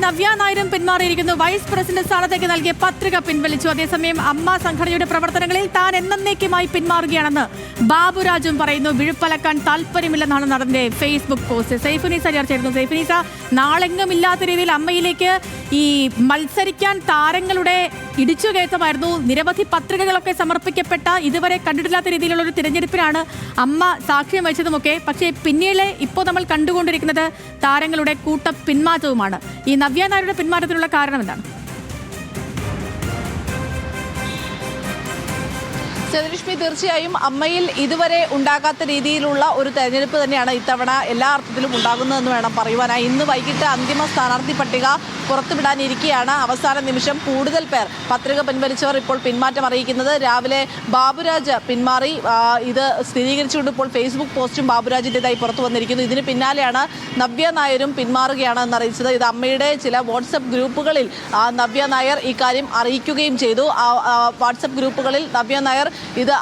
നവ്യ നായരും പിന്മാറിയിരിക്കുന്നു. Vice president സ്ഥാനത്തേക്ക് നൽകിയ പത്രിക പിൻവലിച്ചു. അതേസമയം അമ്മ സംഘടനയുടെ പ്രവർത്തനങ്ങളിൽ താൻ എന്നേക്കുമായി പിന്മാറുകയാണെന്ന് ബാബുരാജും പറയുന്നു. വിഴുപ്പലക്കാൻ താല്പര്യമില്ലെന്നാണ് നടന്റെ ഫേസ്ബുക്ക് പോസ്റ്റ്. സൈഫുനീസ ചേർന്നു. സൈഫുനീസ, നാളെങ്ങുമില്ലാത്ത രീതിയിൽ അമ്മയിലേക്ക് ഈ മത്സരിക്കാൻ താരങ്ങളുടെ ഇടിച്ചുകയറ്റമായിരുന്നു. നിരവധി പത്രികകളൊക്കെ സമർപ്പിക്കപ്പെട്ട ഇതുവരെ കണ്ടിട്ടില്ലാത്ത രീതിയിലുള്ള ഒരു തിരഞ്ഞെടുപ്പിനാണ് അമ്മ സാക്ഷ്യം വഹിച്ചതുമൊക്കെ. പക്ഷേ പിന്നീട് ഇപ്പോൾ നമ്മൾ കണ്ടുകൊണ്ടിരിക്കുന്നത് താരങ്ങളുടെ കൂട്ട പിന്മാറ്റവുമാണ്. ഈ നവ്യ നായരുടെ പിന്മാറ്റത്തിനുള്ള കാരണം എന്താണ്? രശ്മി, തീർച്ചയായും അമ്മയിൽ ഇതുവരെ ഉണ്ടാകാത്ത രീതിയിലുള്ള ഒരു തെരഞ്ഞെടുപ്പ് തന്നെയാണ് ഇത്തവണ എല്ലാ അർത്ഥത്തിലും ഉണ്ടാകുന്നതെന്ന് വേണം പറയുവാനായി. ഇന്ന് വൈകിട്ട് അന്തിമ സ്ഥാനാർത്ഥി പട്ടിക പുറത്തുവിടാനിരിക്കെയാണ് അവസാന നിമിഷം കൂടുതൽ പേർ പത്രിക പിൻവലിച്ചവർ ഇപ്പോൾ പിന്മാറ്റം അറിയിക്കുന്നത്. രാവിലെ ബാബുരാജ് പിന്മാറി. ഇത് സ്ഥിരീകരിച്ചുകൊണ്ട് ഇപ്പോൾ ഫേസ്ബുക്ക് പോസ്റ്റും ബാബുരാജിൻ്റെതായി പുറത്തു വന്നിരിക്കുന്നു. ഇതിന് പിന്നാലെയാണ് നവ്യ നായരും പിന്മാറുകയാണ് എന്നറിയിച്ചത്. ഇത് അമ്മയുടെ ചില വാട്സപ്പ് ഗ്രൂപ്പുകളിൽ നവ്യ നായർ ഇക്കാര്യം അറിയിക്കുകയും ചെയ്തു. വാട്സപ്പ് ഗ്രൂപ്പുകളിൽ നവ്യ നായർ ഇത്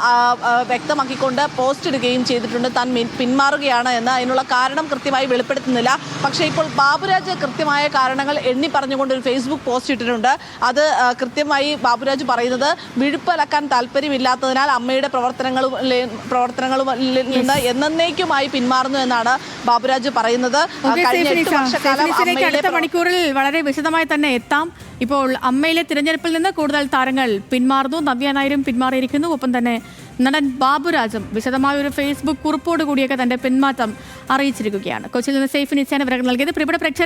വ്യക്തമാക്കിക്കൊണ്ട് പോസ്റ്റ് ഇടുകയും ചെയ്തിട്ടുണ്ട്. താൻ പിന്മാറുകയാണ് എന്ന്. അതിനുള്ള കാരണം കൃത്യമായി വെളിപ്പെടുത്തുന്നില്ല. പക്ഷേ ഇപ്പോൾ ബാബുരാജ് കൃത്യമായ കാരണങ്ങൾ എണ്ണി പറഞ്ഞുകൊണ്ട് ഒരു ഫേസ്ബുക്ക് പോസ്റ്റ് ഇട്ടിട്ടുണ്ട്. അത് കൃത്യമായി ബാബുരാജ് പറയുന്നത് വിഴുപ്പലക്കാൻ താല്പര്യമില്ലാത്തതിനാൽ അമ്മയുടെ പ്രവർത്തനങ്ങളും നിന്ന് എന്നേക്കുമായി പിന്മാറുന്നു എന്നാണ് ബാബുരാജ് പറയുന്നത്. കഴിഞ്ഞ 8 വർഷക്കാലം അടുത്ത മണിക്കൂറിൽ വളരെ വിശദമായി തന്നെ എത്താം. ഇപ്പോൾ അമ്മയിലെ തിരഞ്ഞെടുപ്പിൽ നിന്ന് കൂടുതൽ താരങ്ങൾ പിന്മാറുന്നു. നവ്യ നായരും പിന്മാറിയിരിക്കുന്നു. ഒപ്പം തന്നെ നടൻ ബാബുരാജും വിശദമായ ഒരു ഫേസ്ബുക്ക് കുറിപ്പോട് കൂടിയൊക്കെ തന്റെ പിന്മാറ്റം അറിയിച്ചിരിക്കുകയാണ്. കൊച്ചിയിൽ നിന്ന് സൈഫുനീസയാണ് വിവരങ്ങൾ നൽകിയത്. പ്രിയപ്പെട്ട പ്രേക്ഷകർ